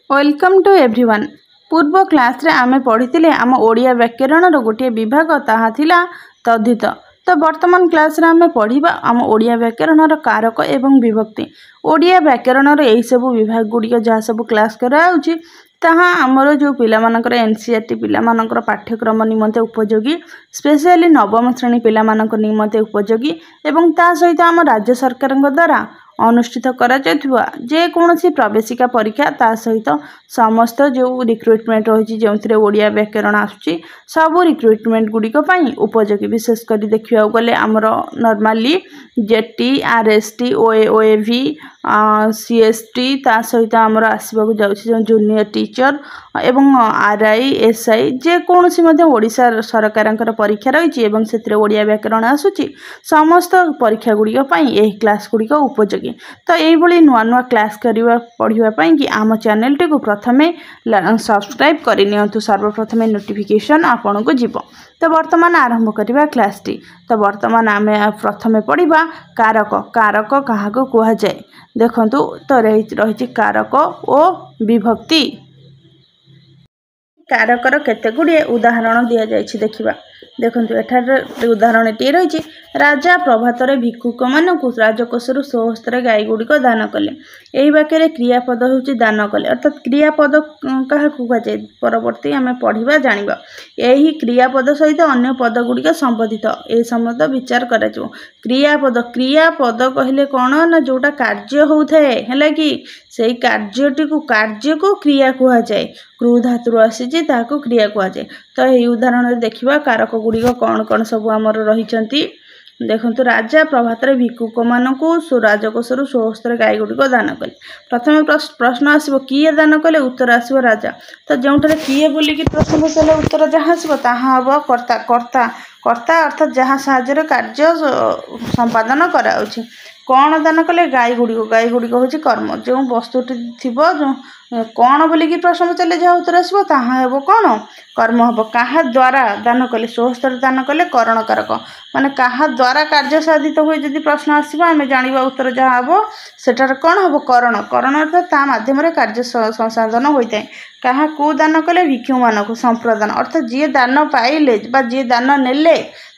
Welcome to everyone. पूर्व class रे आमे पढ़ी आम ओडिया व्याकरण गोटे विभाग ताहा थिला तद्धित। तो वर्तमान क्लास रे आमे पढ़िबा आम ओडिया व्याकरण कारक एवं विभक्ति। ओडिया व्याकरण यही सब विभाग गुड़िक जहाँ सब क्लास कराउछि ताहा आमर जो पिलामानकर एनसीईआरटी पिलामानकर पाठ्यक्रम निमंते उपयोगी, स्पेशली नवम श्रेणी पिलामानकर निमंते उपयोगी एवं ता सहित आम राज्य सरकार द्वारा अनुष्ठित करा जायथुवा जे कोनोसी प्रवेशिका परीक्षा ता सहित समस्त जो रिक्रुटमेंट रही जो ओडिया व्याकरण आसुची सब रिक्रुटमेंट गुड़िक उपयोगी। विशेषकर देखा गले आमर नॉर्मली जेटी आरएसटी ओएवी सीएसटी ता सहित आमर आसवाक जाउछि जूनियर टीचर एवं आरआई एसआई जे कोनोसी मध्ये ओडिशा सरकारंकर परीक्षा रही एवं सेतिरे ओडिया व्याकरण आसुची समस्त परीक्षा गुड़िक यही क्लास गुड़िक उपयोगी। तो यही नुआ नुआ क्लास करवा पढ़ाई कि आम चैनल टी को प्रथमे सब्सक्राइब करनी सर्वप्रथमे नोटिफिकेशन आपन को जीव। तो वर्तमान आरंभ करवा क्लास टी। तो वर्तमान आम प्रथमे पढ़ा कारक। कारक क्या कह जाए देखु तो रही कारक और विभक्ति। कारकर केते गुड़िए उदाहरण दि जाइए देखा देखु एठार उदाहरण टी रही राजा प्रभातर भिक्षुक मानू राजकोषर स्वहस्तर गाई गुड़िक दान कले। यही वाक्य क्रियापद हूँ दान कले अर्थात क्रियापद क्या कहुए परवर्ती आम पढ़ा जाना यही क्रियापद सहित अन्य पद गुड़िक संबोधित ए संबंध विचार कर क्रियापद। क्रियापद कहले कौन ना जोटा कार्य होता है कि सही कार्य को क्रिया कह जाए। क्रू धातु आसी क्रिया कह जाए। तो यही उदाहरण देखा कारक गुड़िक कौन कौन सब आमर रही देखु राजा प्रभातर भिक्षुक मानू राजकोषर स्वहस्तर गाई गुड़िक दान कले। प्रथम प्रश्न आसो किए दान कले उत्तर आसो राजा। तो जो किए बोलिकी प्रश्न पचारे उत्तर जहाँ आसो ताहा हम कर्ता। कर्ता कर्ता अर्थात जहाँ साहाय्य कार्य संपादन कराउछि। कौन दान कले गाई गुड़िक हूँ कर्म। जो वस्तुटी थी जो कौन बोलिकी प्रश्न पचारे जहाँ उत्तर आसो ताहा हम कौन कर्म हम। क्या द्वारा दान कले स्वहस्तर दान कले करण कारक माने क्या द्वारा कार्य साधित हुए जदि प्रश्न आसो आम जाना उत्तर जहाँ हम सेठार कौन हम करण। करण अर्थात ता माध्यम कार्य संसाधन होता है। क्या को दान कले भिक्षु मानक संप्रदान अर्थात जी दान पाइले जी दान नेले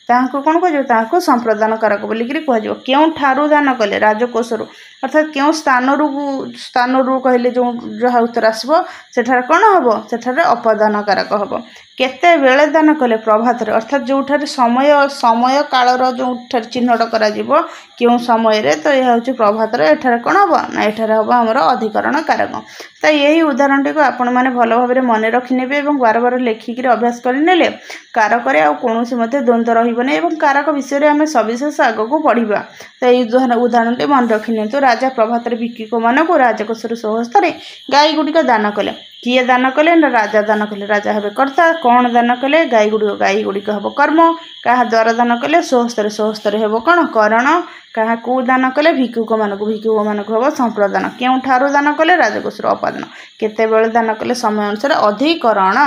ताको कौन कह संप्रदान कारक बोलिकी कह। क्यों ठारू दान कले राजकोषर अर्थात क्यों स्थान कहले जो जहाँ उत्तर आसो सेठार कौन हम सेठार अपदान कारक हम। केते बेले दान कले प्रभात अर्थात जो समय कालर जो चिन्हट करा क्यों समय रे तो यह हूँ प्रभात एठार कौन हम ना एठार हम आमर अधिकरण कारक। तो यही उदाहरण टी को आपण मैंने भल भाव में मन रखिने बार बार लेखिक अभ्यास करने कारक कौन द्वंद्व रही कारक विषय में आम सविशेष आग को पढ़ा। तो यही उदाहरण टी मन रखिनि राजा प्रभातर भिक्षुक मानू राजकोषर स्वहस्तर गाई गुड़िक दान कले। किए दान कले ना राजा दान कले राजा हे कर्ता। कौन दान कले गाई गुड़िक हम कर्म। क्या द्वारा दान कले स्वहस्तर हे कौन करण। क्या को दान कले भिक्षुक मानक हम संप्रदान। क्यों ठारू दान कले राजकोषर अपादान। केते बेले दान कले समय अनुसार अधिकरण।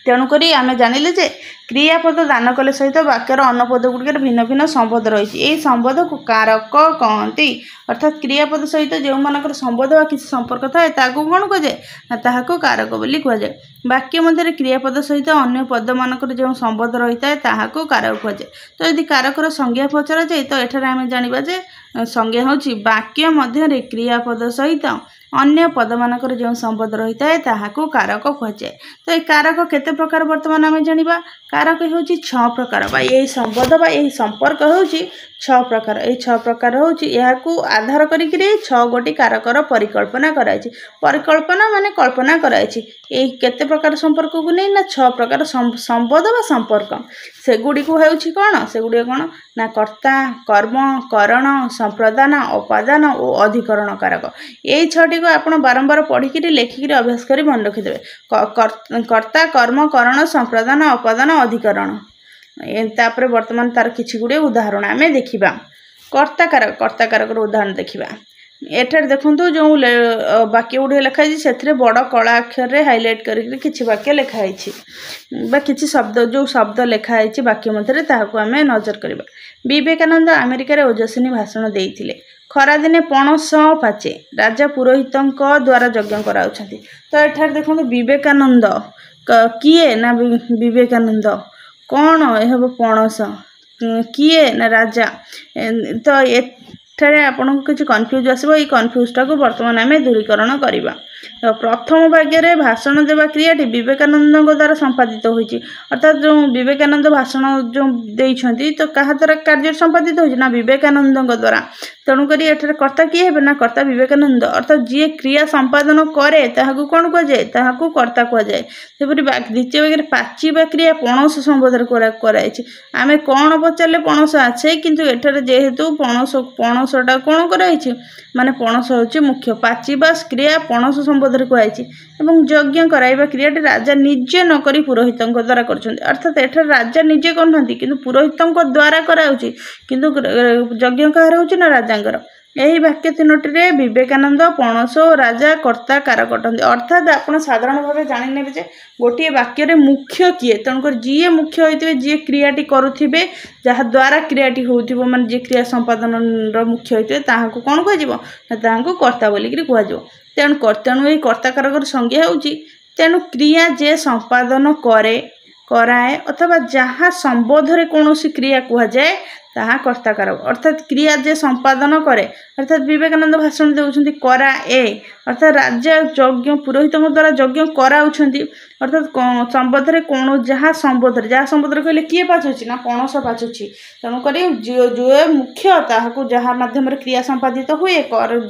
तेणुक आम जानिले जे क्रियापद दान कले सहित वाक्यर अन्न पद गुड़िक भिन्न भिन्न संबोध रही। यही संबोध को कारक कहती अर्थात क्रियापद सहित जो मानकर संबोध व किसी संपर्क थाए ताकू कौन कह जाए ताकू कारक बोली कह जाए। वाक्य मध्य क्रियापद सहित अन्य पद मानकर जो संबोध रही है ताकू कारक कह जाए। तो यदि कारकर संज्ञा पचरा जाए तो एठार आम जाना जे संज्ञा हूँ वाक्य मध्य क्रियापद सहित अन्य पद मानकर जो संबोध रही है ताकू कारक कह जाए। तो ये कारक केते प्रकार वर्तमान आम जाना कारक हूँ 6 प्रकार यही संबोध यही संपर्क हूँ 6 प्रकार। ये 6 प्रकार हूँ आधार करी 6 गोटी कारकर परिकल्पना कराई। परिकल्पना माने कल्पना कराई। यही केते प्रकार संपर्क को नहीं ना 6 प्रकार संबोध व संपर्क सेगुड़ी को होउछि कौन सेगुड़ी कौन ना कर्ता कर्म करण संप्रदान अपादान और अधिकरण कारक। यही 6टी को आप बारंबार पढ़िक लेखिक अभ्यास कर मन रखिदेवे। कर्ता कर्म करण संप्रदान अपादान अधिकरण। तापर वर्तमान तार किछि गुड़े उदाहरण आम देखा। कर्ता कारक उदाहरण देखा। एठार देखु जो वाक्य गुड़े लिखाई से बड़ कला अक्षर रे हाइलाइट करके किछि वाक्य लिखाई किछि शब्द जो शब्द लिखाई वाक्य मध्य ताहाको आम नजर करवा। विवेकानंद अमेरिकार ओजस्विनी भाषण देइथिले। ଖରାଦିନେ ପଣସ ପାଚେ ରାଜା ପୁରୋହିତଙ୍କ ଦ୍ୱାରା ଯଜ୍ଞ କରାଉଛନ୍ତି। ତ ଏଠାରେ ଦେଖନ୍ତୁ ବିବେକାନନ୍ଦ କିଏ ନା ବିବେକାନନ୍ଦ, କ'ଣ ଏ ହେବ ପଣସ, କିଏ ନା ରାଜା। ତ ଏଠାରେ ଆପଣଙ୍କୁ କିଛି କନଫ୍ୟୁଜ୍ ଆସିବ, ଏଇ କନଫ୍ୟୁଜ୍ଟାକୁ ବର୍ତ୍ତମାନ ଆମେ ଦୂରୀକରଣ କରିବା। ପ୍ରଥମ ଭାଗରେ ଭାଷଣ ଦେବା କ୍ରିୟାଟି ବିବେକାନନ୍ଦଙ୍କ ଦ୍ୱାରା ସମ୍ପାଦିତ ହୋଇଛି। ଅର୍ଥାତ୍ ଯେଉଁ ବିବେକାନନ୍ଦ ଭାଷଣ ଯେଉଁ ଦେଇଛନ୍ତି ତ କାହା ଦ୍ୱାରା କାର୍ଯ୍ୟ ସମ୍ପାଦିତ ହୋଇଛି ନା ବିବେକାନନ୍ଦଙ୍କ ଦ୍ୱାରା। ତେଣୁକରି ଏଠାରେ କର୍ତ୍ତା କିଏ ହେବେ ନା କର୍ତ୍ତା ବିବେକାନନ୍ଦ। ଅର୍ଥାତ୍ ଯିଏ କ୍ରିୟା ସମ୍ପାଦନ କରେ ତାହାକୁ କ'ଣ କୁହାଯାଏ, ତାହାକୁ କର୍ତ୍ତା କୁହାଯାଏ। ସେପରି ଦ୍ୱିତୀୟ ଭାଗରେ ପାଚିବା କ୍ରିୟା ପଣସ ସମ୍ବନ୍ଧରେ କରାଯାଇଛି। ଆମେ କ'ଣ ପଚାରିଲେ ପଣସ ଅଛି, କିନ୍ତୁ ଏଠାରେ ଯେହେତୁ ପଣସଟା କ'ଣ କରାଯାଇଛି ମାନେ ପଣସ ହେଉଛି ମୁଖ୍ୟ। ପାଚିବା କ୍ରିୟା ପଣସ ସମ୍ବନ୍ଧରେ କୁହାଯାଇଛି ଏବଂ ଯଜ୍ଞ କରାଇବା କ୍ରିୟାଟି ରାଜା ନିଜେ ନ କରି ପୁରୋହିତଙ୍କ ଦ୍ୱାରା କରୁଛନ୍ତି। ଅର୍ଥାତ୍ ଏଠାରେ ରାଜା ନିଜେ କରୁନାହାନ୍ତି କିନ୍ତୁ ପୁରୋହିତଙ୍କ ଦ୍ୱାରା କରାହେଉଛି, କିନ୍ତୁ ଯଜ୍ଞ କାହାର ହେଉଛି ନା ରାଜାଙ୍କର। ଏହି ବାକ୍ୟ ତିନୋଟିରେ ବିବେକାନନ୍ଦ, ପଣସ ଓ ରାଜା କର୍ତ୍ତା କାରକ ଅଟନ୍ତି। ଅର୍ଥାତ୍ ଆପଣ ସାଧାରଣ ଭାବେ ଜାଣିନେବେ ଯେ ଗୋଟିଏ ବାକ୍ୟରେ ମୁଖ୍ୟ କିଏ। ତେଣୁକରି ଯିଏ ମୁଖ୍ୟ ହୋଇଥିବେ, ଯିଏ କ୍ରିୟାଟି କରୁଥିବେ, ଯାହାଦ୍ୱାରା କ୍ରିୟାଟି ହେଉଥିବ ମାନେ ଯିଏ କ୍ରିୟା ସମ୍ପାଦନର ମୁଖ୍ୟ ହୋଇଥିବେ ତାହାକୁ କ'ଣ କୁହାଯିବ ନା ତାହାକୁ କର୍ତ୍ତା ବୋଲିକିରି କୁହାଯିବ। ତେଣୁ ଏହି କର୍ତ୍ତା କାରକର ସଂଜ୍ଞା ହେଉଛି ତେଣୁ କ୍ରିୟା ଯେ ସମ୍ପାଦନ କରାଏ ଅଥବା ଯାହା ସମ୍ବନ୍ଧରେ କୌଣସି କ୍ରିୟା କୁହାଯାଏ ତାହା କର୍ତ୍ତା କାରକ। ଅର୍ଥାତ୍ କ୍ରିୟା ଯେ ସମ୍ପାଦନ କରେ, ଅର୍ଥାତ୍ ବିବେକାନନ୍ଦ ଭାଷଣ ଦେଉଛନ୍ତି କରାଏ, ଅର୍ଥାତ୍ ରାଜା ଯଜ୍ଞ ପୁରୋହିତଙ୍କ ଦ୍ୱାରା ଯଜ୍ଞ କରାଉଛନ୍ତି। ଅର୍ଥାତ୍ ସମ୍ବନ୍ଧରେ ଯାହା ସମ୍ବନ୍ଧରେ କହିଲେ କିଏ ପାଚୁଛି ନା ପଣସ ପାଚୁଛି। ତେଣୁକରି ଯିଏ ମୁଖ୍ୟ ତାହାକୁ ଯାହା ମାଧ୍ୟମରେ କ୍ରିୟା ସମ୍ପାଦିତ ହୁଏ,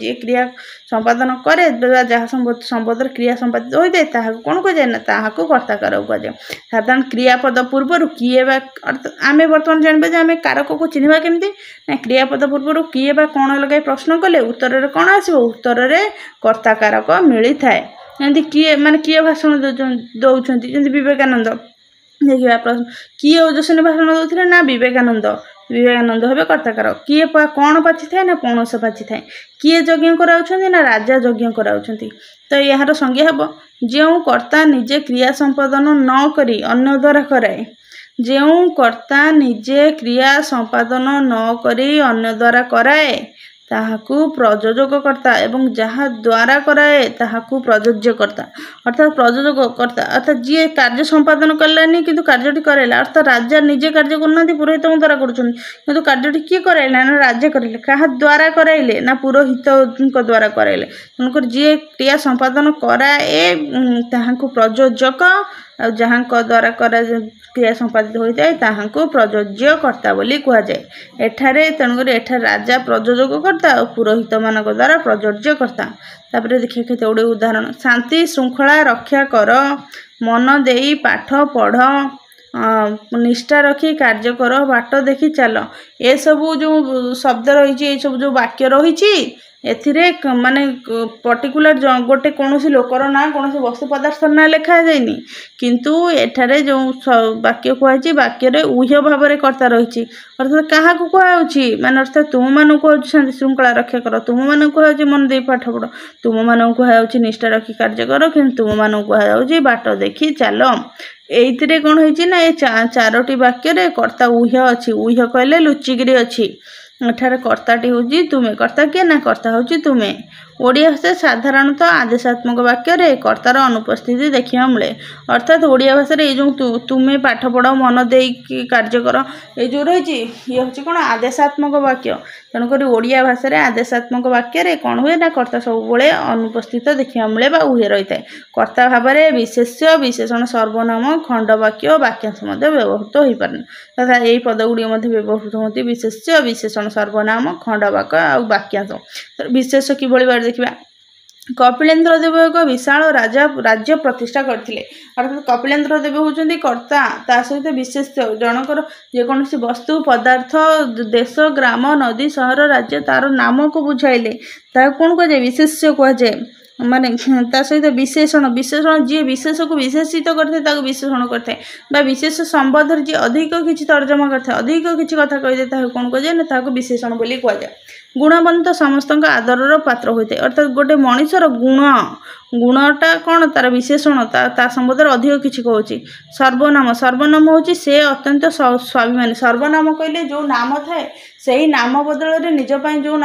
ଯିଏ କ୍ରିୟା ସମ୍ପାଦନ କରେ ବା ଯାହା ସମ୍ବନ୍ଧରେ କ୍ରିୟା ସମ୍ପାଦିତ ହୋଇଥାଏ ତାହାକୁ କ'ଣ କୁହାଯାଏ ନା ତାହାକୁ କର୍ତ୍ତା କାରକ କୁହାଯାଏ। ସାଧାରଣ କ୍ରିୟାପଦ ପୂର୍ବରୁ କିଏ ବା ଆମେ ବର୍ତ୍ତମାନ ଜାଣିବା ଯେ ଆମେ କାରକକୁ ଚିହ୍ନିବା କେମିତି ନା କ୍ରିୟାପଦ ପୂର୍ବରୁ କିଏ ବା କ'ଣ ଲଗାଇ ପ୍ରଶ୍ନ କଲେ ଉତ୍ତରରେ କ'ଣ ଆସିବ, ଉତ୍ତରରେ କର୍ତ୍ତା କାରକ ମିଳିଥାଏ। ଯେମିତି କିଏ ଭାଷଣ ଦେଉଛନ୍ତି, ଯେମିତି ବିବେକାନନ୍ଦ। ଦେଖିବା କିଏ ଓଜସ୍ୱିନୀ ଭାଷଣ ଦେଉଥିଲେ ନା ବିବେକାନନ୍ଦ ହେବେ କର୍ତ୍ତା କାରକ। କିଏ କ'ଣ ପାଚିଥାଏ ନା ପଣସ ପାଚିଥାଏ। କିଏ ଯଜ୍ଞ କରାଉଛନ୍ତି ନା ରାଜା ଯଜ୍ଞ କରାଉଛନ୍ତି। ତ ଏହାର ସଂଜ୍ଞା ହେବ ଯେଉଁ କର୍ତ୍ତା ନିଜେ କ୍ରିୟା ସମ୍ପାଦନ ନ କରି ଅନ୍ୟ ଦ୍ୱାରା କରାଏ। ଯେଉଁ କର୍ତ୍ତା ନିଜେ କ୍ରିୟା ସମ୍ପାଦନ ନ କରି ଅନ୍ୟ ଦ୍ୱାରା କରାଏ ତାହାକୁ ପ୍ରଯୋଜକ କର୍ତ୍ତା ଏବଂ ଯାହା ଦ୍ୱାରା କରାଏ ତାହାକୁ ପ୍ରଯୋଜ୍ୟ କର୍ତ୍ତା। ଅର୍ଥାତ୍ ପ୍ରଯୋଜକ କର୍ତ୍ତା ଅର୍ଥାତ୍ ଯିଏ କାର୍ଯ୍ୟ ସମ୍ପାଦନ କଲାନି କିନ୍ତୁ କାର୍ଯ୍ୟଟି କରାଇଲା। ଅର୍ଥାତ୍ ରାଜା ନିଜେ କାର୍ଯ୍ୟ କରୁନାହାନ୍ତି, ପୁରୋହିତଙ୍କ ଦ୍ୱାରା କରୁଛନ୍ତି, କିନ୍ତୁ କାର୍ଯ୍ୟଟି କିଏ କରାଇଲା ନା ରାଜା କରାଇଲେ। କାହା ଦ୍ୱାରା କରାଇଲେ ନା ପୁରୋହିତଙ୍କ ଦ୍ୱାରା କରାଇଲେ। ତେଣୁକରି ଯିଏ କ୍ରିୟା ସମ୍ପାଦନ କରାଏ ତାହାକୁ ପ୍ରଯୋଜକ, ଆଉ ଯାହାଙ୍କ ଦ୍ୱାରା କ୍ରିୟା ସମ୍ପାଦିତ ହୋଇଥାଏ ତାହାକୁ ପ୍ରଯୋଜ୍ୟ କର୍ତ୍ତା ବୋଲି କୁହାଯାଏ। ତେଣୁକରି ଏଠାରେ ରାଜା ପ୍ରଯୋଜକ କର୍ତ୍ତା ଆଉ ପୁରୋହିତମାନଙ୍କ ଦ୍ୱାରା ପ୍ରଯୋଜ୍ୟ କର୍ତ୍ତା। ତାପରେ ଦେଖିବା କେତେ ଗୁଡ଼ିଏ ଉଦାହରଣ। ଶାନ୍ତି ଶୃଙ୍ଖଳା ରକ୍ଷା କର, ମନ ଦେଇ ପାଠ ପଢ଼, ନିଷ୍ଠା ରଖି କାର୍ଯ୍ୟ କର, ବାଟ ଦେଖି ଚାଲ। ଏସବୁ ଯେଉଁ ଶବ୍ଦ ରହିଛି, ଏସବୁ ଯେଉଁ ବାକ୍ୟ ରହିଛି ଏଥିରେ ମାନେ ପର୍ଟିକୁଲାର ଗୋଟେ କୌଣସି ଲୋକର ନାଁ, କୌଣସି ବସ୍ତୁ ପଦାର୍ଥର ନାଁ ଲେଖାଯାଇନି, କିନ୍ତୁ ଏଠାରେ ଯେଉଁ ବାକ୍ୟ କୁହାଯାଇଛି ବାକ୍ୟରେ ଉହ୍ୟ ଭାବରେ କର୍ତ୍ତା ରହିଛି। ଅର୍ଥାତ୍ କାହାକୁ କୁହାଯାଉଛି ମାନେ ଅର୍ଥାତ୍ ତୁମମାନଙ୍କୁ କୁହାଯାଉଛି ଶାନ୍ତି ଶୃଙ୍ଖଳା ରକ୍ଷା କର, ତୁମମାନଙ୍କୁ କୁହାଯାଉଛି ମନ ଦେଇ ପାଠ ପଢ଼, ତୁମମାନଙ୍କୁ କୁହାଯାଉଛି ନିଷ୍ଠା ରଖି କାର୍ଯ୍ୟ କର, କିନ୍ତୁ ତୁମମାନଙ୍କୁ କୁହାଯାଉଛି ବାଟ ଦେଖି ଚାଲ। ଏଇଥିରେ କ'ଣ ହେଇଛି ନା ଏ ଚାରୋଟି ବାକ୍ୟରେ କର୍ତ୍ତା ଉହ୍ୟ ଅଛି। ଉହ୍ୟ କହିଲେ ଲୁଚିକିରି ଅଛି। ଏଠାରେ କର୍ତ୍ତାଟି ହେଉଛି ତୁମେ। କର୍ତ୍ତା କିଏ ନା କର୍ତ୍ତା ହେଉଛି ତୁମେ। ଓଡ଼ିଆ ଭାଷାରେ ସାଧାରଣତଃ ଆଦେଶାତ୍ମକ ବାକ୍ୟରେ କର୍ତ୍ତାର ଅନୁପସ୍ଥିତି ଦେଖିବା ମିଳେ। ଅର୍ଥାତ୍ ଓଡ଼ିଆ ଭାଷାରେ ଏଇ ଯେଉଁ ତୁମେ ପାଠ ପଢ଼, ମନ ଦେଇକି କାର୍ଯ୍ୟ କର, ଏଇ ଯେଉଁ ରହିଛି ଇଏ ହେଉଛି କ'ଣ ଆଦେଶାତ୍ମକ ବାକ୍ୟ। ତେଣୁକରି ଓଡ଼ିଆ ଭାଷାରେ ଆଦେଶାତ୍ମକ ବାକ୍ୟରେ କ'ଣ ହୁଏ ନା କର୍ତ୍ତା ସବୁବେଳେ ଅନୁପସ୍ଥିତ ଦେଖିବା ମିଳେ ବା ଉହ୍ୟ ରହିଥାଏ। କର୍ତ୍ତା ଭାବରେ ବିଶେଷ୍ୟ, ବିଶେଷଣ, ସର୍ବନାମ, ଖଣ୍ଡବାକ୍ୟ ଓ ବାକ୍ୟାଂଶ ମଧ୍ୟ ବ୍ୟବହୃତ ହୋଇପାରେ। ତଥା ଏହି ପଦଗୁଡ଼ିକ ମଧ୍ୟ ବ୍ୟବହୃତ ହୁଅନ୍ତି ବିଶେଷ୍ୟ, ବିଶେଷଣ, ସର୍ବନାମ, ଖଣ୍ଡବାକ୍ୟ ଆଉ ବାକ୍ୟାଂଶ। ବିଶେଷ କିଭଳି ଭାବରେ ଦେଖିବା। କପିଳେନ୍ଦ୍ର ଦେବ ଏକ ବିଶାଳ ରାଜ୍ୟ ପ୍ରତିଷ୍ଠା କରିଥିଲେ। ଅର୍ଥାତ୍ କପିଳେନ୍ଦ୍ର ଦେବ ହେଉଛନ୍ତି କର୍ତ୍ତା, ତା ସହିତ ବିଶେଷ୍ୟ ଜଣଙ୍କର ଯେକୌଣସି ବସ୍ତୁ, ପଦାର୍ଥ, ଦେଶ, ଗ୍ରାମ, ନଦୀ, ସହର, ରାଜ୍ୟ ତାର ନାମକୁ ବୁଝାଇଲେ ତାହାକୁ କ'ଣ କୁହାଯାଏ ବିଶେଷ୍ୟ କୁହାଯାଏ। ମାନେ ତା ସହିତ ବିଶେଷଣ ଯିଏ ବିଶେଷକୁ ବିଶେଷିତ କରିଥାଏ ତାକୁ ବିଶେଷଣ କରିଥାଏ, ବା ବିଶେଷ ସମ୍ବନ୍ଧରେ ଯିଏ ଅଧିକ କିଛି ତର୍ଜମା କରିଥାଏ, ଅଧିକ କିଛି କଥା କହିଥାଏ ତାହାକୁ କ'ଣ କୁହାଯାଏ ନା ତାହାକୁ ବିଶେଷଣ ବୋଲି କୁହାଯାଏ। गुणवंत समस्त आदरर पात्र होता है अर्थात गोटे मनीषर गुणटा कौन तार विशेषण ता संबंध अधिक किसी कहूँ सर्वनाम सर्वनाम हूँ से अत्यंत स्वाभिमानी सर्वनाम कहले जो नाम थाए से नाम बदल में निजपाई जो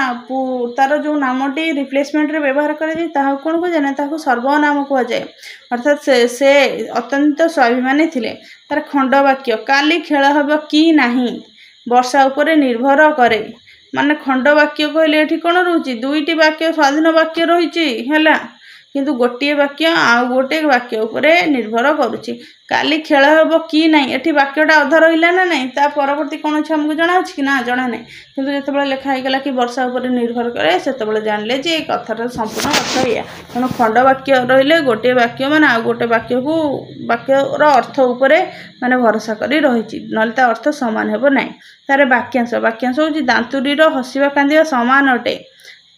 तार जो नामटी रिप्लेसमेंट व्यवहार कराए कौन कहुए ना सर्वनाम कहुए अर्थात से अत्यंत स्वाभिमानी थिले तार खंडवाक्य काली खेल हम कि नहीं वर्षा उपरे निर्भर करे माने खंडवाक्य कहले ये कौन रोचे दुईटी वाक्य स्वाधीन वाक्य रही है किंतु गोटे वाक्य आउ गोटे वाक्य उपरे निर्भर करुच्ची काली खेल हम कि ना ये वाक्यटा अधा रहा ना नहीं ता परवर्ती कौन अच्छे आमको जना अच्छी कि ना जना ना किंतु जो लिखाईगला कि वर्षा उपर निर्भर करे से जानले जे कथार संपूर्ण अर्थ या तेणु खंडवाक्य रही गोटे वाक्य माने आउ गोटे वाक्य को वाक्यर अर्थ उपरे माने भरोसा करी रही ना अर्थ सामान हेब ना तार वाक्यांश वाक्यांश हूँ दांतुरीर हसवा कांदा सामान अटे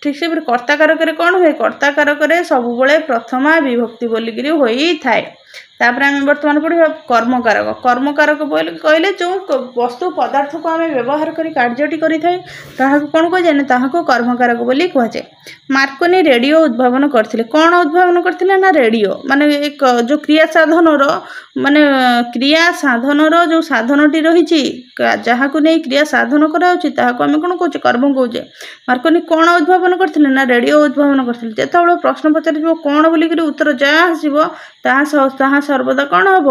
ठीक से कर्ता कारक कौन हुए कर्ता कारक सब प्रथमा विभक्ति बोलिकी होई थाए तापर आम बर्तमान पढ़ा कर्मकारक कर्मकारक कहले जो वस्तु पदार्थ को आम व्यवहार कर कार्यटी करें कौन कहुए ना कर्मकारक बोली कहुए मार्कोनी रेडियो उद्भावन करते कौन उद्भावन करते ना रेडियो माने एक जो क्रिया साधनर माने क्रिया साधनर जो साधनटी रही जहाँ को नहीं क्रिया साधन कराऊँच आम कौन कहे कर्म कहुए मार्कोनी कौन उद्भावन करते ना रेडियो उद्भावन करते जो प्रश्न पचार कौन बोलिक उत्तर जहाँ आसो ताहा सर्वदा कौन हम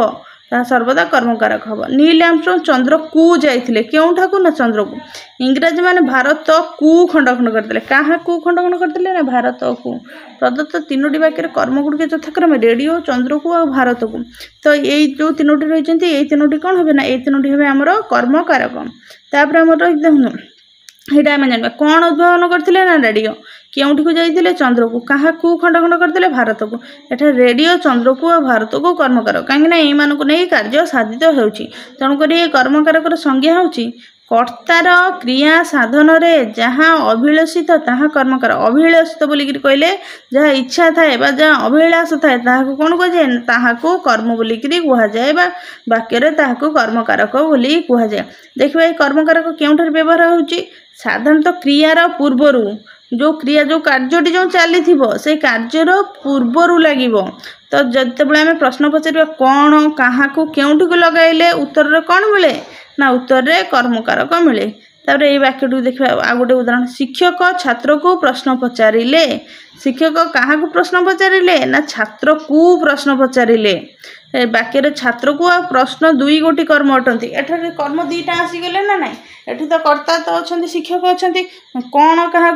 ताहा सर्वदा कर्मकारक हम नील आर्मस्ट्रंग चंद्र को जाइए क्यों को ना चंद्र को इंग्राजी माने भारत को खंड खंड करते क्या को खंड खंड करते ना भारत को प्रदत्त तीनोटी वाक्य कर्म गुड़िक यथाक्रम रेडियो चंद्र को और भारत को तो यही जो तीनोटी रही ये तीनोटी कौन हे ना ये तीनोटी हे आमर कर्मकारक तापर आमर एकदम यहाँ आम जाना कौन उद्भावन करते ना रेडियो केउठी को जाइए चंद्र को क्या को खंड खंड करते भारत को एटा रेडियो चंद्र को और भारत को कर्मकारक कहीं नहीं कार्य साधित हो तेणुक ये कर्मकारक संज्ञा हूँ कर्तार क्रिया साधन रे जहाँ अभिलषित ताहा कर्मकार अभिलषित बोलिकी कहले जहाँ इच्छा थाए जहाँ अभिलाष थाए ताहाको कौन कहुए ताहाको कर्म बोलिकी कहुए वाक्य ताहाको कर्मकारक बोली कहुए देखिए कर्मकारक केउठार व्यवहार होउची साधारणतः क्रियार पूर्वरु जो क्रिया जो कार्यटी जो चली से कार्यर पूर्वर लगे तो जिते आम प्रश्न पचार कौन क्या केउठी को लगाइले उत्तर कौन मिले ना उत्तर रे कर्मकारक मिले तापर ये वाक्य देखा आ गोटे उदाहरण शिक्षक छात्र को प्रश्न पचारिले शिक्षक क्या प्रश्न पचारिले ना छात्र को प्रश्न पचारिले वाक्य छात्र को आ प्रश्न दुई गोटी कर्म अटंती एठारे कर्म दीटा आसीगले ना नाई एठी तो कर्ता तो अच्छा शिक्षक अच्छा कौन क्या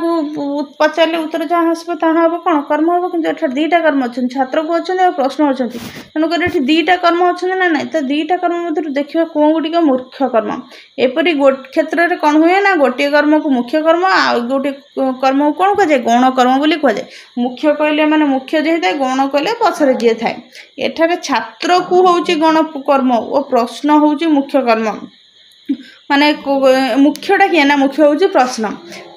पचारे उत्तर जहाँ आसो ताहा हम कौन कर्म हम कि एठार दीटा कर्म अच्छा छात्र को अच्छा प्रश्न अच्छा तेणुक ये दीटा कर्म अच्छा ना ना तो दीटा कर्म मध्य देखा कौन गुटिक मुख्य कर्म एपरी क्षेत्र में कौन हुए ना गोटे कर्म को मुख्य कर्म आ गोटे कर्म को कौन कहुए गौण कर्म बोली कहुए मुख्य कहले माने मुख्य जे थाए गौण कहले पछरे जे थाए एठारे छात्र को होउची गौण कर्म और प्रश्न होउची मुख्य कर्म माने मुख्यटा किए ना मुख्य हूँ प्रश्न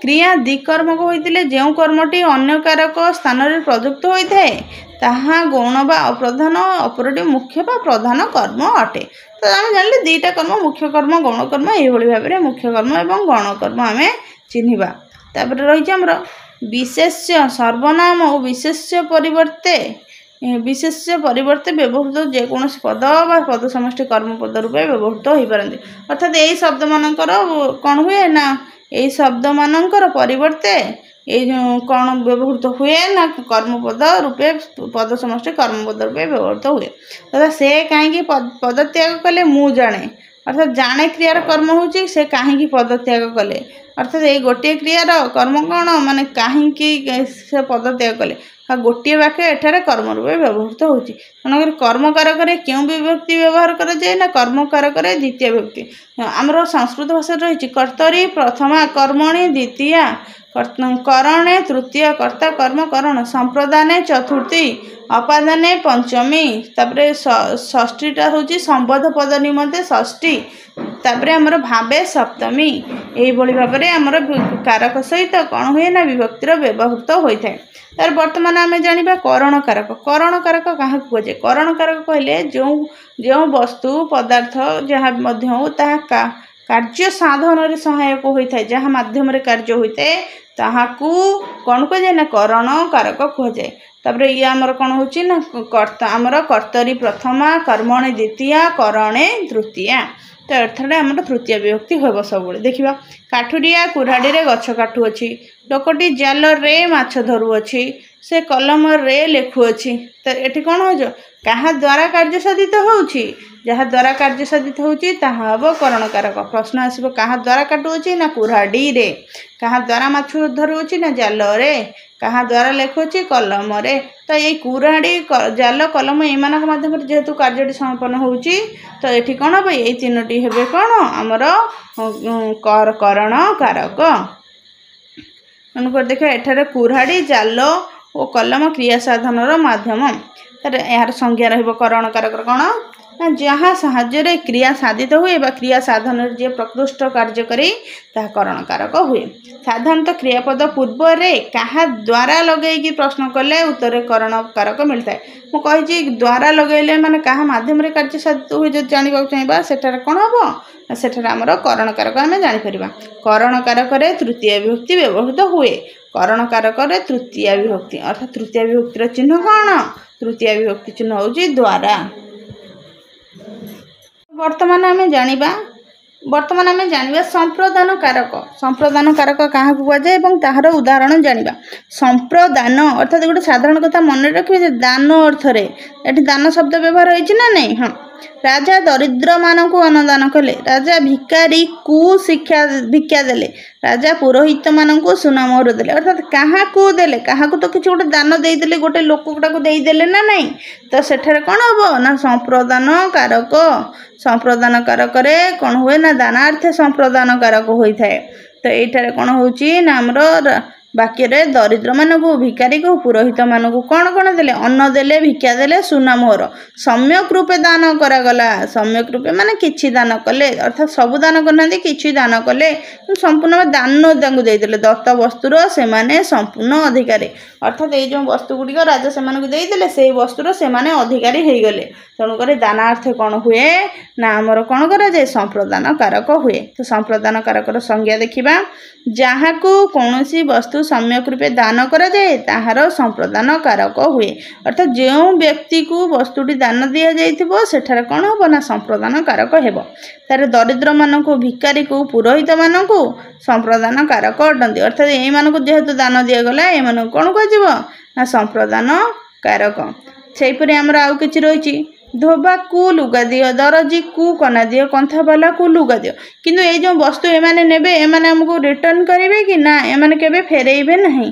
क्रिया दिकर्मक होते जो कर्मटी अन्य कारक स्थान में प्रयुक्त होता है ताहा गौण बा अप्रधान अपरटी मुख्य बा प्रधान कर्म अटे तो आम जान दीटा कर्म मुख्य कर्म गौण कर्म ये भाव में मुख्य कर्म और गौण कर्म आम चिन्हवा तापर रही आमर विशेष्य सर्वनाम और विशेष्य परिवर्ते व्यवहृत जेकोसी पद बा पद समष्टि कर्म पद रूपे व्यवहृत हो पारती अर्थात यही शब्द मानकर कौन हुए ना यही शब्द मानकर परिवर्ते ये कौन व्यवहृत हुए ना कर्मपद रूपे पद समष्टि कर्मपद रूपे व्यवहृत हुए तथा से कहीं पद त्याग कले मु जाने अर्थात जाने क्रियार कर्म होची से कहीं पद त्याग कले अर्थात ये गोटे क्रियार कर्म कौन माने कहीं से पद त्याग कले गोटे वाक्य एठारे कर्म रूपे व्यवहृत होची तेणुक कर्मकारक क्यों विभक्ति व्यवहार कराए ना कर्मकारक द्वितीय विभक्ति आमर संस्कृत भाषा रही कर्तरी प्रथमा कर्मणि द्वितीया करणे तृतीय कर्ता कर्म करण संप्रदाने चतुर्थी अपादाने पंचमी तापरे षष्ठीटा हूँ संबोध पद निमंते षष्ठी तापरे आमर भावे सप्तमी यही भाव में आमर कारक सहित कौन हुए ना विभक्तिर व्यवहृत होता है तार बर्तमान आम जाना करण कारक क्या कहुए करण कारक कहले जो वस्तु पदार्थ जहाँ कार्य साधन सहायक होता है जहाँ माध्यम कार्य होता है ତାହାକୁ କ'ଣ କୁହାଯାଏ ନା କରଣ କାରକ କୁହାଯାଏ। ତାପରେ ଇଏ ଆମର କ'ଣ ହେଉଛି ନା ଆମର କର୍ତ୍ତରୀ ପ୍ରଥମା, କର୍ମଣୀ ଦ୍ୱିତୀୟା, କରଣେ ତୃତୀୟା। ତ ଏଠାରେ ଆମର ତୃତୀୟ ବିଭକ୍ତି ହେବ ସବୁବେଳେ। ଦେଖିବା, କାଠୁରିଆ କୁରାଢ଼ୀରେ ଗଛ କାଟୁଅଛି, ଲୋକଟି ଜାଲରେ ମାଛ ଧରୁଅଛି, ସେ କଲମରେ ଲେଖୁଅଛି। ତ ଏଠି କ'ଣ ହେଉଛି, କାହା ଦ୍ୱାରା କାର୍ଯ୍ୟ ସାଧିତ ହେଉଛି, ଯାହା ଦ୍ୱାରା କାର୍ଯ୍ୟ ସାଧିତ ହେଉଛି ତାହା ହେବ କରଣ କାରକ। ପ୍ରଶ୍ନ ଆସିବ କାହା ଦ୍ୱାରା କାଟୁଅଛି ନା କୁରାଢ଼ୀରେ, କାହା ଦ୍ୱାରା ମାଛ ଧରୁଅଛି ନା ଜାଲରେ, କାହା ଦ୍ୱାରା ଲେଖୁଅଛି କଲମରେ। ତ ଏଇ କୁରାଢ଼ୀ, ଜାଲ, କଲମ ଏମାନଙ୍କ ମାଧ୍ୟମରେ ଯେହେତୁ କାର୍ଯ୍ୟଟି ସମ୍ପନ୍ନ ହେଉଛି, ତ ଏଠି କ'ଣ ହେବ, ଏଇ ତିନୋଟି ହେବେ କ'ଣ ଆମର କରଣ କାରକ। ତେଣୁକରି ଦେଖିବା ଏଠାରେ କୁରାଢ଼ୀ, ଜାଲ ଓ କଲମ କ୍ରିୟା ସାଧନର ମାଧ୍ୟମ। ତାର ଏହାର ସଂଜ୍ଞା ରହିବ କରଣ କାରକର କ'ଣ ନା ଯାହା ସାହାଯ୍ୟରେ କ୍ରିୟା ସାଧିତ ହୁଏ ବା କ୍ରିୟା ସାଧନରେ ଯିଏ ପ୍ରକୃଷ୍ଟ କାର୍ଯ୍ୟ କରି ତାହା କରଣ କାରକ ହୁଏ। ସାଧାରଣତଃ କ୍ରିୟାପଦ ପୂର୍ବରେ କାହା ଦ୍ୱାରା ଲଗେଇକି ପ୍ରଶ୍ନ କଲେ ଉତ୍ତରରେ କରଣ କାରକ ମିଳିଥାଏ। ମୁଁ କହିଛି ଦ୍ୱାରା ଲଗେଇଲେ ମାନେ କାହା ମାଧ୍ୟମରେ କାର୍ଯ୍ୟ ସାଧିତ ହୁଏ ଯଦି ଜାଣିବାକୁ ଚାହିଁବା ସେଠାରେ କ'ଣ ହେବ, ସେଠାରେ ଆମର କରଣ କାରକ ଆମେ ଜାଣିପାରିବା। କରଣ କାରକରେ ତୃତୀୟ ବିଭକ୍ତି ବ୍ୟବହୃତ ହୁଏ। କରଣ କାରକରେ ତୃତୀୟ ବିଭକ୍ତି ଅର୍ଥାତ୍ ତୃତୀୟ ବିଭକ୍ତିର ଚିହ୍ନ କ'ଣ, ତୃତୀୟ ବିଭକ୍ତି ଚିହ୍ନ ହେଉଛି ଦ୍ୱାରା। ବର୍ତ୍ତମାନ ଆମେ ଜାଣିବା ସମ୍ପ୍ରଦାନ କାରକ। ସମ୍ପ୍ରଦାନ କାରକ କାହାକୁ କୁହାଯାଏ ଏବଂ ତାହାର ଉଦାହରଣ ଜାଣିବା। ସମ୍ପ୍ରଦାନ ଅର୍ଥାତ୍ ଗୋଟେ ସାଧାରଣ କଥା ମନେ ରଖିବେ ଯେ ଦାନ ଅର୍ଥରେ ଏଠି ଦାନ ଶବ୍ଦ ବ୍ୟବହାର ହୋଇଛି ନା ନାହିଁ। ହଁ, ରାଜା ଦରିଦ୍ରମାନଙ୍କୁ ଅନ୍ନଦାନ କଲେ, ରାଜା ଭିକାରୀକୁ ଭିକ୍ଷା ଦେଲେ, ରାଜା ପୁରୋହିତମାନଙ୍କୁ ସୁନା ମୋହର ଦେଲେ। ଅର୍ଥାତ୍ କାହାକୁ ଦେଲେ, କାହାକୁ ତ କିଛି ଗୋଟେ ଦାନ ଦେଇଦେଲେ, ଗୋଟେ ଲୋକଟାକୁ ଦେଇଦେଲେ ନା ନାହିଁ। ତ ସେଠାରେ କ'ଣ ହେବ ନା ସମ୍ପ୍ରଦାନ କାରକ। ସମ୍ପ୍ରଦାନ କାରକରେ କ'ଣ ହୁଏ ନା ଦାନାର୍ଥେ ସମ୍ପ୍ରଦାନ କାରକ ହୋଇଥାଏ। ତ ଏଇଠାରେ କ'ଣ ହେଉଛି ନା ଆମର ବାକ୍ୟରେ ଦରିଦ୍ରମାନଙ୍କୁ, ଭିକାରୀକୁ, ପୁରୋହିତମାନଙ୍କୁ କ'ଣ କ'ଣ ଦେଲେ, ଅନ୍ନ ଦେଲେ, ଭିକ୍ଷା ଦେଲେ, ସୁନା ମୋହର ସମ୍ୟକ ରୂପେ ଦାନ କରାଗଲା। ସମ୍ୟକ ରୂପେ ମାନେ କିଛି ଦାନ କଲେ, ଅର୍ଥାତ୍ ସବୁ ଦାନ କରିନାହାନ୍ତି, କିଛି ଦାନ କଲେ, ସମ୍ପୂର୍ଣ୍ଣ ଦାନ ତାଙ୍କୁ ଦେଇଦେଲେ। ଦତ୍ତ ବସ୍ତୁର ସେମାନେ ସମ୍ପୂର୍ଣ୍ଣ ଅଧିକାରୀ, ଅର୍ଥାତ୍ ଏଇ ଯେଉଁ ବସ୍ତୁ ଗୁଡ଼ିକ ରାଜା ସେମାନଙ୍କୁ ଦେଇଦେଲେ ସେଇ ବସ୍ତୁର ସେମାନେ ଅଧିକାରୀ ହେଇଗଲେ। ତେଣୁକରି ଦାନାର୍ଥେ କ'ଣ ହୁଏ ନା ଆମର କ'ଣ କରାଯାଏ, ସମ୍ପ୍ରଦାନ କାରକ ହୁଏ। ତ ସମ୍ପ୍ରଦାନ କାରକର ସଂଜ୍ଞା ଦେଖିବା। ଯାହାକୁ କୌଣସି ବସ୍ତୁ ସମ୍ୟକ ରୂପେ ଦାନ କରାଯାଏ ତାହାର ସମ୍ପ୍ରଦାନ କାରକ ହୁଏ। ଅର୍ଥାତ୍ ଯେଉଁ ବ୍ୟକ୍ତିକୁ ବସ୍ତୁଟି ଦାନ ଦିଆଯାଇଥିବ ସେଠାରେ କ'ଣ ହେବ ନା ସମ୍ପ୍ରଦାନ କାରକ ହେବ। ତାର ଦରିଦ୍ରମାନଙ୍କୁ, ଭିକାରୀକୁ, ପୁରୋହିତମାନଙ୍କୁ ସମ୍ପ୍ରଦାନ କାରକ ଅଟନ୍ତି। ଅର୍ଥାତ୍ ଏଇମାନଙ୍କୁ ଯେହେତୁ ଦାନ ଦିଆଗଲା ଏମାନଙ୍କୁ କ'ଣ କୁହାଯିବ ନା ସମ୍ପ୍ରଦାନ କାରକ। ସେହିପରି ଆମର ଆଉ କିଛି ରହିଛି, ଧୋବାକୁ ଲୁଗା ଦିଅ, ଦରଜିକୁ କନା ଦିଅ, କନ୍ଥାବାଲାକୁ ଲୁଗା ଦିଅ। କିନ୍ତୁ ଏଇ ଯେଉଁ ବସ୍ତୁ ଏମାନେ ନେବେ, ଏମାନେ ଆମକୁ ରିଟର୍ଣ୍ଣ କରିବେ କି ନା, ଏମାନେ କେବେ ଫେରେଇବେ ନାହିଁ।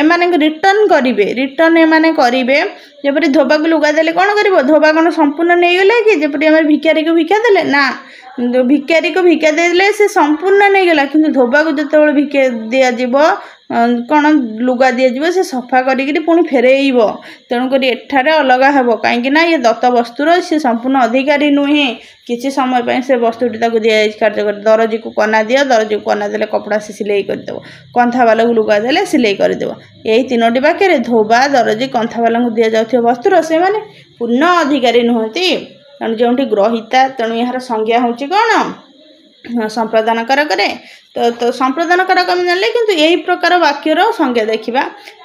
ଏମାନଙ୍କୁ ରିଟର୍ଣ୍ଣ କରିବେ, ରିଟର୍ଣ୍ଣ ଏମାନେ କରିବେ। ଯେପରି ଧୋବାକୁ ଲୁଗା ଦେଲେ କ'ଣ କରିବ, ଧୋବା କ'ଣ ସମ୍ପୂର୍ଣ୍ଣ ନେଇଗଲେ କି, ଯେପରି ଆମେ ଭିକାରୀକୁ ଭିକ୍ଷା ଦେଲେ ନା, ଭିକାରୀକୁ ଭିକ୍ଷା ଦେଇଦେଲେ ସେ ସମ୍ପୂର୍ଣ୍ଣ ନେଇଗଲା, କିନ୍ତୁ ଧୋବାକୁ ଯେତେବେଳେ ଭିକ୍ଷା ଦିଆଯିବ କ'ଣ ଲୁଗା ଦିଆଯିବ ସେ ସଫା କରିକିରି ପୁଣି ଫେରେଇବ। ତେଣୁକରି ଏଠାରେ ଅଲଗା ହେବ, କାହିଁକି ନା ଇଏ ଦତ୍ତ ବସ୍ତୁର ସେ ସମ୍ପୂର୍ଣ୍ଣ ଅଧିକାରୀ ନୁହେଁ, କିଛି ସମୟ ପାଇଁ ସେ ବସ୍ତୁଟି ତାକୁ ଦିଆଯାଇଛି କାର୍ଯ୍ୟ କରି। ଦରଜିକୁ କନା ଦିଅ, ଦରଜିକୁ କନା ଦେଲେ କପଡ଼ା ସେ ସିଲେଇ କରିଦେବ, କନ୍ଥାବାଲାକୁ ଲୁଗା ଦେଲେ ସିଲେଇ କରିଦେବ। ଏହି ତିନୋଟି ବାକ୍ୟରେ ଧୋବା, ଦରଜି, କନ୍ଥାବାଲାଙ୍କୁ ଦିଆଯାଉଥିବା ବସ୍ତୁର ସେମାନେ ପୂର୍ଣ୍ଣ ଅଧିକାରୀ ନୁହନ୍ତି। ତେଣୁ ଯେଉଁଠି ଗ୍ରହିତା, ତେଣୁ ଏହାର ସଂଜ୍ଞା ହେଉଛି କ'ଣ ସମ୍ପ୍ରଦାନ କାରକରେ। ତ ସମ୍ପ୍ରଦାନ କାରକ ଆମେ ଜାଣିଲେ, କିନ୍ତୁ ଏହି ପ୍ରକାର ବାକ୍ୟର ସଂଜ୍ଞା ଦେଖିବା।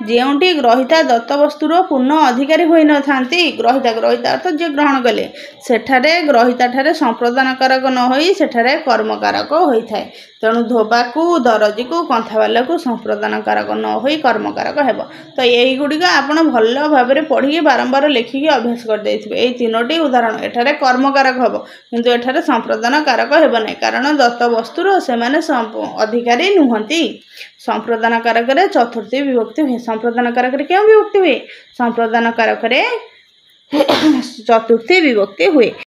ଯେଉଁଠି ଗ୍ରହିତା ଦତ୍ତ ବସ୍ତୁର ପୂର୍ଣ୍ଣ ଅଧିକାରୀ ହୋଇନଥାନ୍ତି, ଗ୍ରହିତା ଅର୍ଥାତ୍ ଯିଏ ଗ୍ରହଣ କଲେ, ସେଠାରେ ଗ୍ରହିତାଠାରେ ସମ୍ପ୍ରଦାନ କାରକ ନ ହୋଇ ସେଠାରେ କର୍ମକାରକ ହୋଇଥାଏ। ତେଣୁ ଧୋବାକୁ, ଦରଜିକୁ, କନ୍ଥାବାଲାକୁ ସମ୍ପ୍ରଦାନ କାରକ ନ ହୋଇ କର୍ମକାରକ ହେବ। ତ এইଗୁଡ଼ିକ ଆପଣ ଭଲ ଭାବରେ ପଢ଼ିକି ବାରମ୍ବାର ଲେଖିକି ଅଭ୍ୟାସ କରିଦେଇଥିବେ। ଏଇ ତିନୋଟି ଉଦାହରଣ, ଏଠାରେ କର୍ମକାରକ ହେବ କିନ୍ତୁ ଏଠାରେ ସମ୍ପ୍ରଦାନ କାରକ ହେବ ନାହିଁ, କାରଣ ଦତ୍ତ ବସ୍ତୁର ସେମାନେ ଅଧିକାରୀ ନୁହନ୍ତି। ସମ୍ପ୍ରଦାନ କାରକରେ ଚତୁର୍ଥୀ ବିଭକ୍ତି ହୁଏ। ସମ୍ପ୍ରଦାନ କାରକରେ କେଉଁ ବିଭକ୍ତି ହୁଏ? ସମ୍ପ୍ରଦାନ କାରକରେ ଚତୁର୍ଥୀ ବିଭକ୍ତି ହୁଏ।